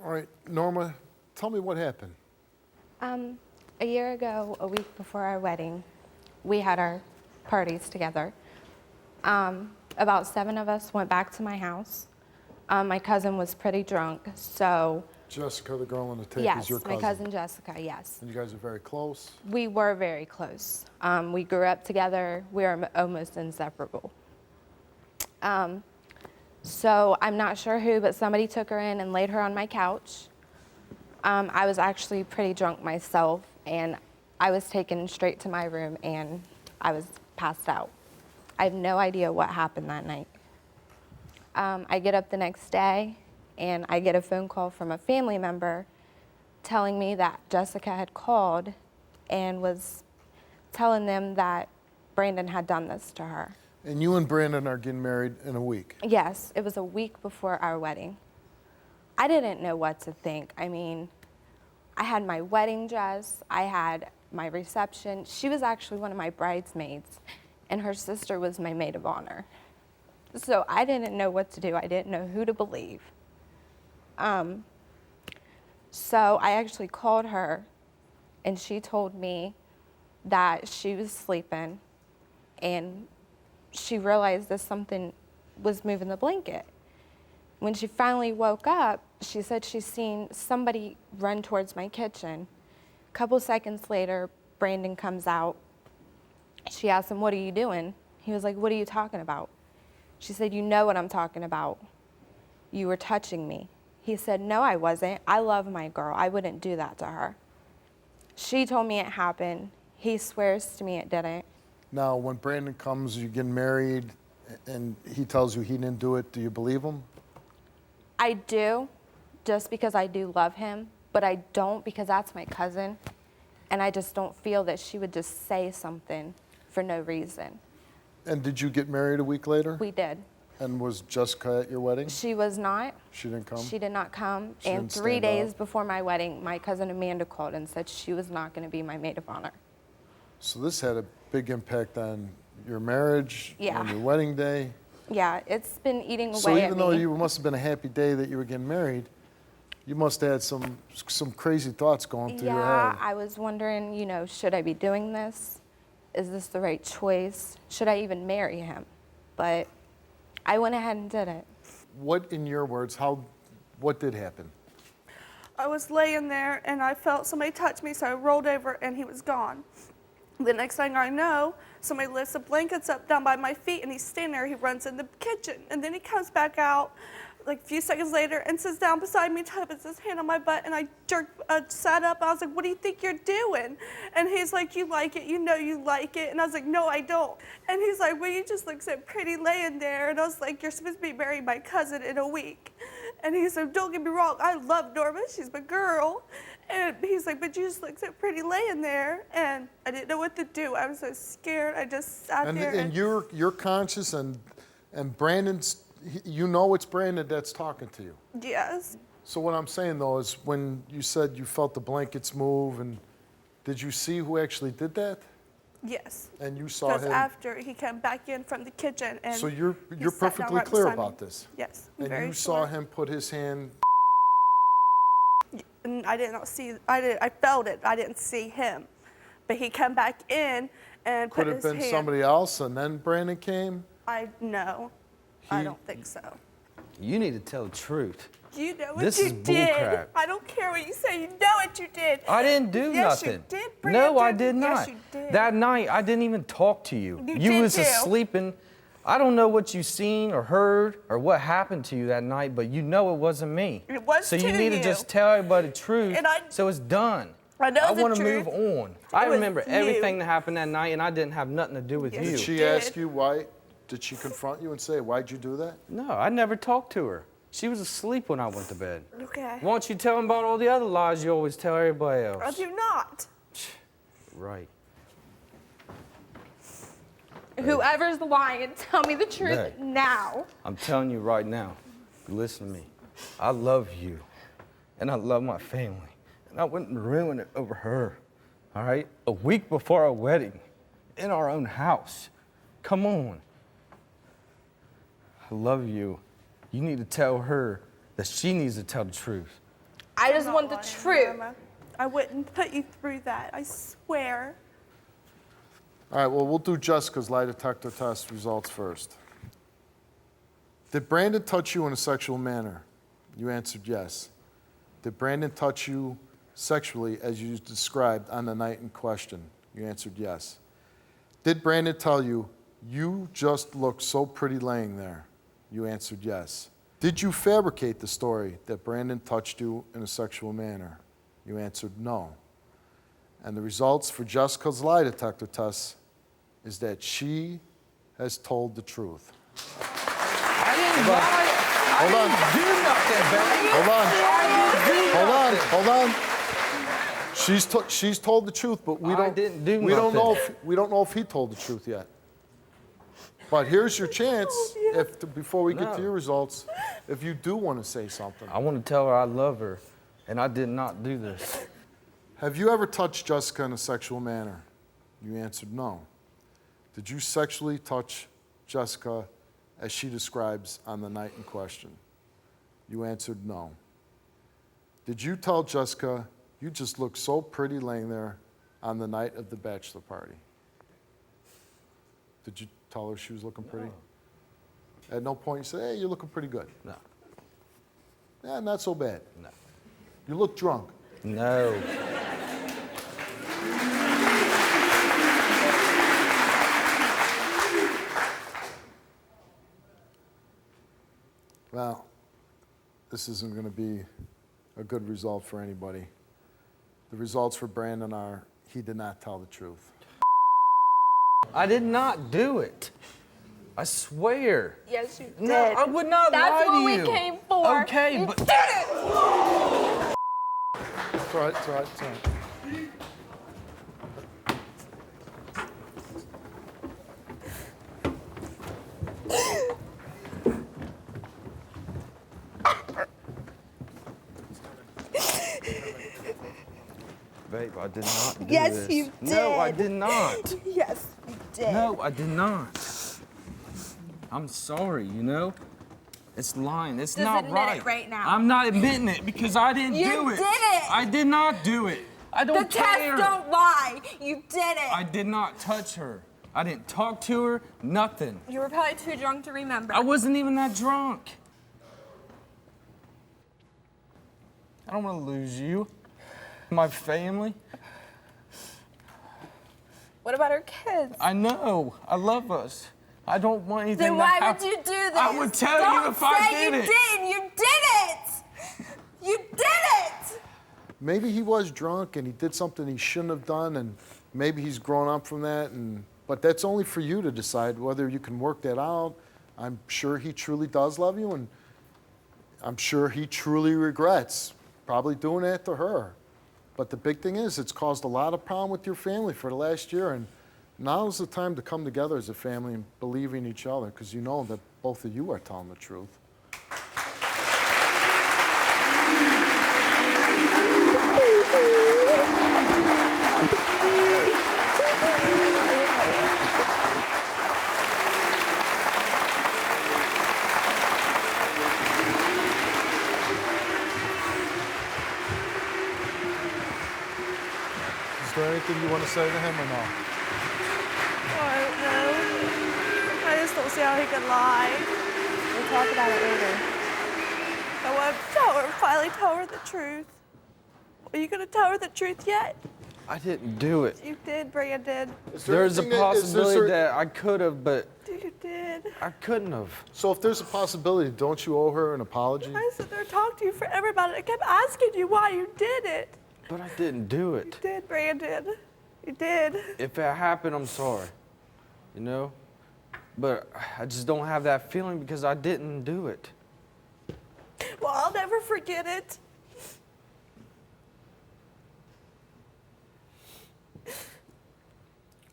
All right, Norma, tell me what happened. A year ago, a week before our wedding, we had our parties together. About 7 of us went back to my house. My cousin was pretty drunk, so... Jessica, the girl on the tape, yes, is your cousin? my cousin Jessica, yes. And you guys are very close? We were very close. We grew up together. We are almost inseparable. So I'm not sure who, but somebody took her in and laid her on my couch. I was actually pretty drunk myself, and I was taken straight to my room, and I was passed out. I have no idea what happened that night. I get up the next day, and I get a phone call from a family member telling me that Jessica had called and was telling them that Brandon had done this to her. And you and Brandon are getting married in a week? Yes, it was a week before our wedding. I didn't know what to think. I mean, I had my wedding dress, I had my reception. She was actually one of my bridesmaids, and her sister was my maid of honor. So I didn't know what to do. I didn't know who to believe. So I actually called her, and she told me that she was sleeping, and she realized that something was moving the blanket. When she finally woke up, she said she's seen somebody run towards my kitchen. A couple seconds later, Brandon comes out. She asked him, "What are you doing?" He was like, "What are you talking about?" She said, "You know what I'm talking about. You were touching me." He said, "No, I wasn't. I love my girl. I wouldn't do that to her." She told me it happened. He swears to me it didn't. Now, when Brandon comes, you get married, and he tells you he didn't do it, do you believe him? I do, just because I do love him, but I don't because that's my cousin, and I just don't feel that she would just say something for no reason. And did you get married a week later? We did. And was Jessica at your wedding? She was not. She didn't come? She did not come. She And didn't 3 stand days up? before my wedding, my cousin Amanda called and said she was not going to be my maid of honor. So this had a big impact on your marriage, Yeah. on your wedding day. Yeah, it's been eating away So at even though me. you must have been a happy day that you were getting married, you must have had some crazy thoughts going through your Yeah, head. I was wondering, should I be doing this? Is this the right choice? Should I even marry him? But I went ahead and did it. What, in your words, what did happen? I was laying there and I felt somebody touch me, so I rolled over and he was gone. The next thing I know, somebody lifts the blankets up down by my feet and he's standing there. He runs in the kitchen and then he comes back out like a few seconds later and sits down beside me, puts his hand on my butt, and I sat up. I was like, "What do you think you're doing?" And he's like, "You like it, you know you like it." And I was like, "No, I don't." And he's like, "Well, you just look so pretty laying there." And I was like, "You're supposed to be marrying my cousin in a week." And he said, "Don't get me wrong, I love Norma, she's my girl." And he's like, "But you just look so pretty laying there." And I didn't know what to do. I was so scared. I just sat there. And you're conscious, and Brandon's, you know it's Brandon that's talking to you. Yes. So what I'm saying, though, is when you said you felt the blankets move, and did you see who actually did that? Yes. And you saw Because him? after he came back in from the kitchen and So you're he sat down perfectly right clear beside me. about this? Yes. I'm And very you saw sure. him put his hand... And I did not see. I felt it. I didn't see him, but he came back in and Could put have his been hand. somebody else, and then Brandon came? No, I don't think so. You need to tell the truth. You know what This you is did. bullcrap. I don't care what you say. You know what you did. I didn't do Yes, nothing. you did, No, I Brandon. did not. Yes, you did. That night, I didn't even talk to you. You You did was too. sleeping. I don't know what you seen or heard or what happened to you that night, but you know it wasn't me. It was So you to need to you. just tell everybody the truth And so it's done. I know the want to truth. move on. I was remember you. everything that happened that night, and I didn't have nothing to do with Yes, you. Did she did. ask you why? Did she confront you and say, "Why'd you do that"? No, I never talked to her. She was asleep when I went to bed. Okay. Why don't you tell them about all the other lies you always tell everybody else? I do not. Right. Whoever's lying, tell me the truth Right. now. I'm telling you right now, listen to me. I love you, and I love my family, and I wouldn't ruin it over her, all right? A week before our wedding, in our own house. Come on. I love you. You need to tell her that she needs to tell the truth. I just I'm want not the lying, truth. Norma. I wouldn't put you through that. I swear. All right, well, we'll do Jessica's lie detector test results first. Did Brandon touch you in a sexual manner? You answered yes. Did Brandon touch you sexually as you described on the night in question? You answered yes. Did Brandon tell you, you just look so pretty laying there? You answered yes. Did you fabricate the story that Brandon touched you in a sexual manner? You answered no. And the results for Jessica's lie detector test is that she has told the truth. I didn't lie. Hold on. I didn't do nothing, baby. Hold on. She's told the truth, but we don't know if he told the truth yet. But here's your chance, before we get to your results, if you do want to say something. I want to tell her I love her, and I did not do this. Have you ever touched Jessica in a sexual manner? You answered no. Did you sexually touch Jessica as she describes on the night in question? You answered no. Did you tell Jessica you just look so pretty laying there on the night of the bachelor party? Did you tell her she was looking pretty? No. At no point you said, hey, you're looking pretty good. No. Yeah, not so bad. No. You look drunk. No. Well, this isn't going to be a good result for anybody. The results for Brandon are he did not tell the truth. I did not do it. I swear. Yes, you did. No, I would not lie That's to what you. we came for. Okay, You but did it! It's all right, it's all right, it's all right. babe, I did not do Yes, this. you No, I did. did not. Yes, you did. No, I did not. I'm sorry, you know? It's lying. It's Just not admit right. it right now. I'm not admitting it because I didn't You do it. did it. I did not do it. I don't The care. tests don't lie. You did it. I did not touch her. I didn't talk to her, nothing. You were probably too drunk to remember. I wasn't even that drunk. I don't want to lose you, my family. What about our kids? I know. I love us. I don't want anything Then to why happen. would you do this? I would tell you if I did it. Don't say you did. You did it. You did it. Maybe he was drunk and he did something he shouldn't have done, and maybe he's grown up from that. But that's only for you to decide whether you can work that out. I'm sure he truly does love you, and I'm sure he truly regrets probably doing that to her. But the big thing is, it's caused a lot of problem with your family for the last year, and now's the time to come together as a family and believe in each other, because you know that both of you are telling the truth. Is there anything you want to say to him or no? I don't know. I just don't see how he could lie. We'll talk about it later. I want to tell her, finally tell her the truth. Are you going to tell her the truth yet? I didn't do it. You did, Brandon. There's a possibility that I could have, but You did. I couldn't have. So if there's a possibility, don't you owe her an apology? I sit there and talked to you forever about it. I kept asking you why you did it. But I didn't do You it. did, Brandon. You did. If it happened, I'm sorry. You know? But I just don't have that feeling because I didn't do it. Well, I'll never forget it.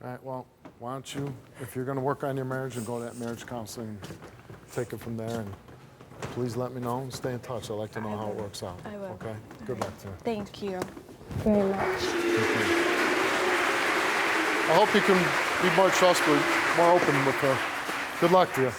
All right, well, why don't you, if you're going to work on your marriage, and go to that marriage counseling, take it from there, and please let me know and stay in touch. I'd like to know how it works out. I will. Okay? Good luck to you. Thank you very much. I hope you can be more trustworthy, more open with her. Good luck to you.